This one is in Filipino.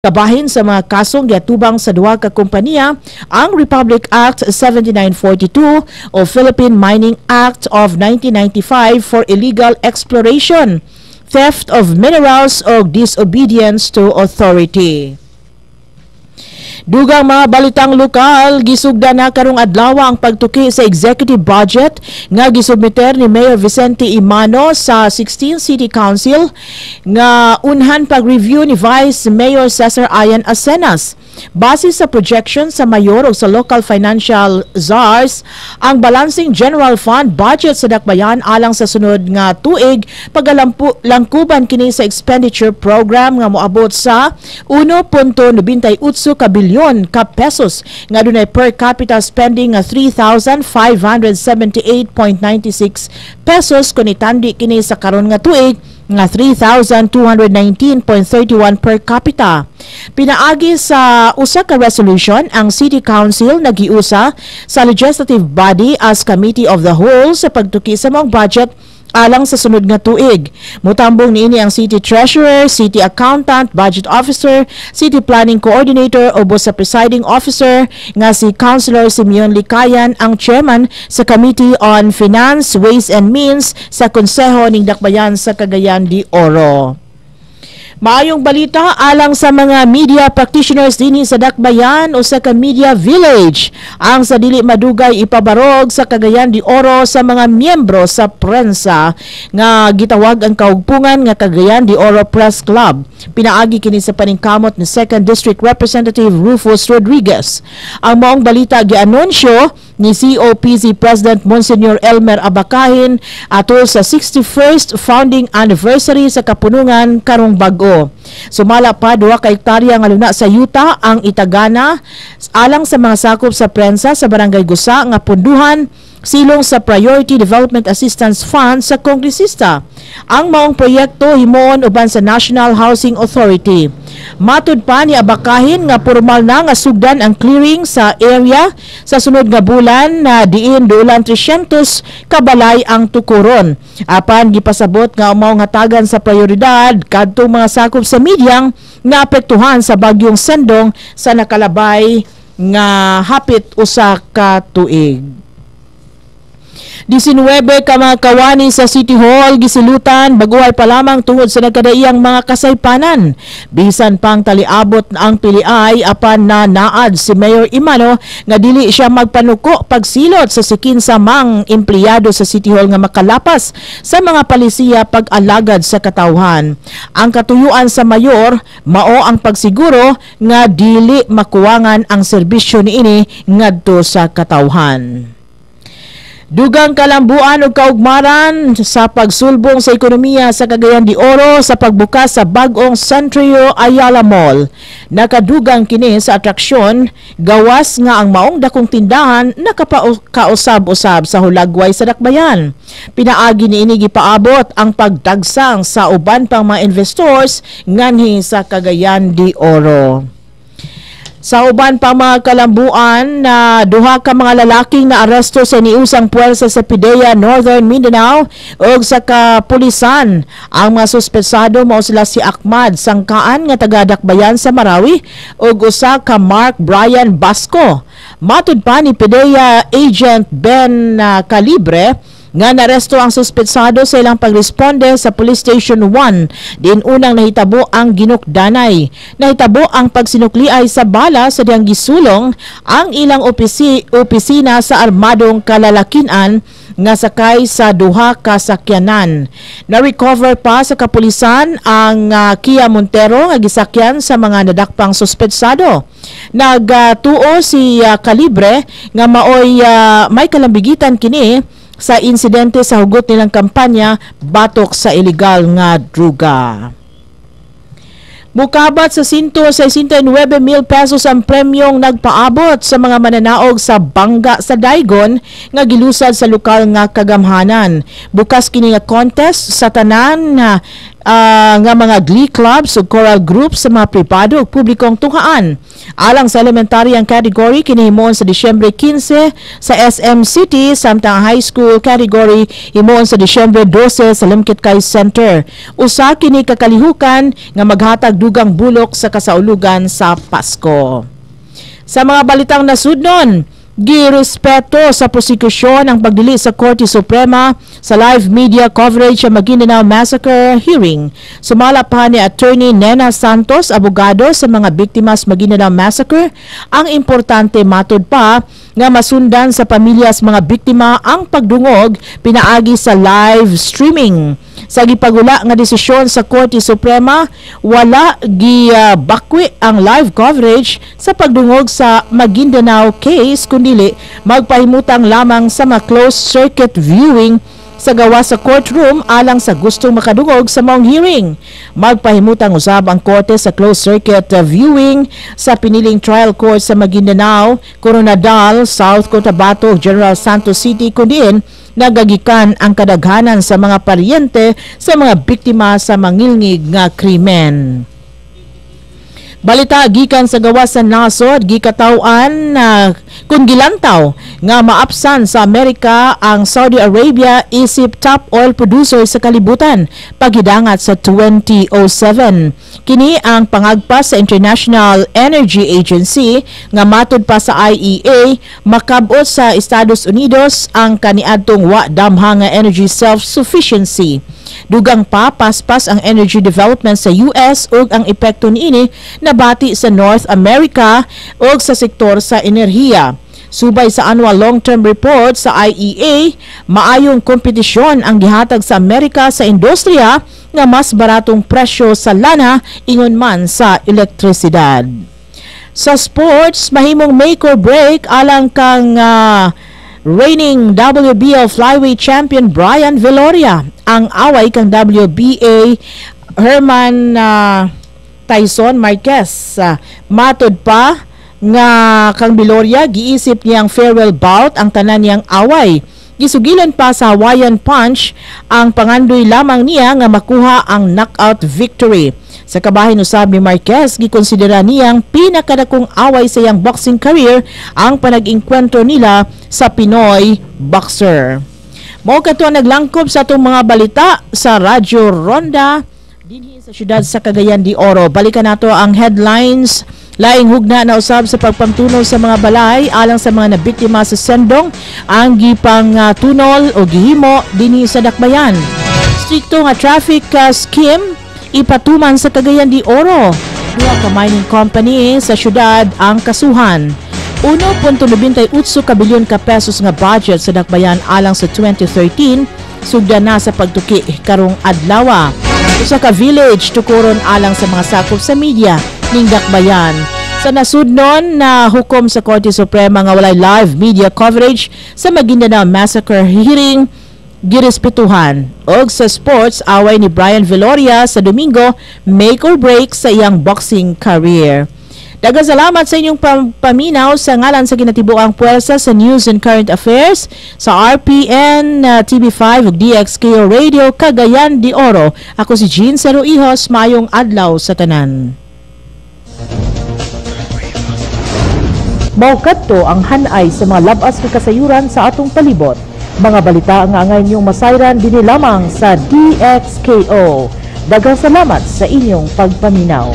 Kabahin sa mga kasong giatubang sa duha ka kompanya ang Republic Act 7942 o Philippine Mining Act of 1995 for illegal exploration, theft of minerals o disobedience to authority. Dugang mga balitang lokal, gisugdan na karong adlaw ang pagtuki sa executive budget nga gisubmiter ni Mayor Vicente Imano sa 16th City Council nga unhan pag-review ni Vice Mayor Cesar Ayan Acenas. Base sa projection sa mayor o sa local financial czars, ang Balancing General Fund budget sa Dakbayan alang sa sunod nga tuig pagalangkuban kini sa expenditure program nga moabot sa 1.98 ka bilyon ka pesos nga dunay per capita spending nga 3,578.96 pesos kung itandi kini sa karon nga tuig nga 3,219.31 per capita. Pinaagi sa usa ka resolution ang City Council nagiusa sa legislative body as Committee of the Whole sa pagtuki sa mong budget alang sa sunod nga tuig. Mutambong niini ang City Treasurer, City Accountant, Budget Officer, City Planning Coordinator o sa Presiding Officer nga si Councilor Simeon Likayan ang Chairman sa Committee on Finance, Ways and Means sa Konseho ning Dakbayan sa Cagayan de Oro. Maayong balita alang sa mga media practitioners dinhi sa Dakbayan o sa Media Village. Ang sa dili madugay ipabarog sa Cagayan de Oro sa mga miyembro sa prensa nga gitawag ang kaugpungan nga Cagayan de Oro Press Club. Pinaagi kini sa paningkamot ni 2nd District Representative Rufus Rodriguez. Ang maong balita gianunsyo ni COPC President Monsignor Elmer Abacahin atol sa 61st founding anniversary sa kapunungan karong bag-o. Sumala pa 2 ka hektarya nga luna sa yuta ang itagana alang sa mga sakop sa prensa sa Barangay Gusa nga punduhan silong sa Priority Development Assistance Fund sa kongresista. Ang maong proyekto himoon uban sa National Housing Authority. Matud pa ni Abacahin nga formal na nga sugdan ang clearing sa area sa sunod nga bulan na diin dulan 300 kabalay ang tukuron. Apan gipasabot nga maong hatagan sa prioridad kadtong mga sakop sa medyang nga apektuhan sa bagyong Sendong sa nakalabay nga hapit usa ka tuig. 19 ka mga kawani sa City Hall gisilutan baguhay pa lamang tungod sa nagkadaiyang mga kasaypanan. Bisan pang taliabot ang piliay apan na naad si Mayor Imano nga dili siya magpanuko pagsilot sa sikin sa mang empleyado sa City Hall nga makalapas sa mga palisiya pag-alagad sa katawhan. Ang katuyuan sa mayor mao ang pagsiguro nga dili makuwangan ang serbisyo niini ngadto sa katawhan. Dugang kalambuan ug kaugmaran sa pagsulbong sa ekonomiya sa Cagayan de Oro sa pagbukas sa bag-ong Centrio Ayala Mall. Nakadugang kini sa atraksyon gawas nga ang maong dakong tindahan nakakausab-usab sa hulagway sa Dakbayan. Pinaagi niini gipaabot ang pagdagsang sa uban pang mga investors nganhi sa Cagayan de Oro. Sa uban pa mga kalambuan na 2 ka mga lalaking na aresto sa niusang puwersa sa PIDEA Northern Mindanao ug sa kapulisan. Ang mga suspetsado mao sila si Ahmad Sangkaan nga taga Dakbayan sa Marawi ug usa ka Mark Brian Basco. Matud pa ni PIDEA Agent Ben Calibre nga naresto ang suspetsado sa ilang pagresponde sa Police Station 1 din unang nahitabo ang ginukdanay. Nahitabo ang pagsinukliay sa bala sa diyang gisulong ang ilang opisina sa armadong kalalakinan nga sakay sa 2 ka sakyanan. Na-recover pa sa kapulisan ang Kia Montero nga gisakyan sa mga nadakpang suspetsado. Nagtuo si Calibre nga maoy may kalambigitan kini sa insidente sa hugot nilang kampanya batok sa ilegal nga druga. Mukabat sa 169,000 pesos ang premyong nagpaabot sa mga mananaog sa Bangga sa Daigon nga gilusad sa lokal nga kagamhanan. Bukas kini nga contest sa tanan nga mga glee clubs o choral groups sa mga pribado ug publikong tunghaan. Alang sa elementaryang category, kinihimoon sa Disyembre 15 sa SM City, samtang high school category himoon sa Disyembre 12 sa Limkit-Kay Center. Usa kini kakalihukan nga maghatag dugang bulok sa kasaulugan sa Pasko. Sa mga balitang nasudnon, girespeto sa prosekusyon ang pagdili sa Korte Suprema sa live media coverage sa Maguindanao Massacre hearing. Sumala pa ni Attorney Nena Santos, abogado sa mga biktima sa Maguindanao Massacre, ang importante matud pa nga masundan sa pamilya sa mga biktima ang pagdungog pinaagi sa live streaming. Sa gipagula nga desisyon sa Korte Suprema, wala gibakwi ang live coverage sa pagdungog sa Maguindanao case, kundili magpahimutang lamang sa mga closed circuit viewing sa gawa sa courtroom alang sa gustong makadungog sa maong hearing. Magpahimutang usab ang korte sa closed circuit viewing sa piniling trial court sa Maguindanao, Coronadal, South Cotabato, General Santos City, kundiin nagagikan ang kadaghanan sa mga paryente sa mga biktima sa mangilngig nga krimen. Balita gikan sa gawas sa nasod, gikatawan kung gilantaw nga maapsan sa Amerika ang Saudi Arabia isip top oil producer sa kalibutan paghidangat sa 2007. Kini ang pangagpas sa International Energy Agency nga matud pa sa IEA makabot sa Estados Unidos ang kaniadtong wa damha nga energy self-sufficiency. Dugang pa paspas ang energy development sa US ug ang epekto niini nabati sa North America ug sa sektor sa enerhiya. Subay sa annual long-term report sa IEA, maayong kompetisyon ang gihatag sa Amerika sa industriya nga mas baratong presyo sa lana ingon man sa elektrisidad. Sa sports, mahimong make or break alang kang reigning WBO flyweight champion Brian Viloria. Ang away kang WBA Herman Tyson Marquez. Matod pa nga kang Viloria giisip niyang farewell bout ang tanan niyang away. Gisugilan pa sa Hawaiian Punch ang pangandoy lamang niya nga makuha ang knockout victory. Sa kabahin usab ni Marquez, gikonsidera niyang pinakadakong away sa iyang boxing career ang panag-engkwentro nila sa Pinoy boxer. Mao kadto ang naglangkob sa atong mga balita sa Radyo Ronda dinhi sa siyudad sa Cagayan de Oro. Balikan nato ang headlines. Laing hugna na usab sa pagpangtunaw sa mga balay alang sa mga nabiktima sa Sendong ang gipang tunol o gihimo dinhi sa Dakbayan. Strikto nga traffic scheme ipatuman sa Cagayan de Oro. Duha ka mining company sa syudad ang kasuhan. 1.98 ka bilyon ka pesos nga budget sa Dakbayan alang sa 2013 sugda na sa pagtuki karong adlaw. Usa ka village tukuron alang sa mga sakop sa media ning Dakbayan. Sa nasudnon na hukom sa Korte Suprema nga walay live media coverage sa Maguindanao Massacre hearing girespetuhan. Og sa sports, away ni Brian Viloria sa Domingo make or break sa iyang boxing career. Daghang salamat sa inyong paminaw sa ngalan sa ginatibuang puwersa sa News and Current Affairs sa RPN TV5 ug DXKO Radio Cagayan de Oro. Ako si Jean Seruihos, mayong adlaw sa tanan. Mao kadto ang hanay sa mga labas nga kasayuran sa atong palibot. Mga balita nga angay niyong masayran dinhi lamang sa DXKO. Daghang salamat sa inyong pagpaminaw.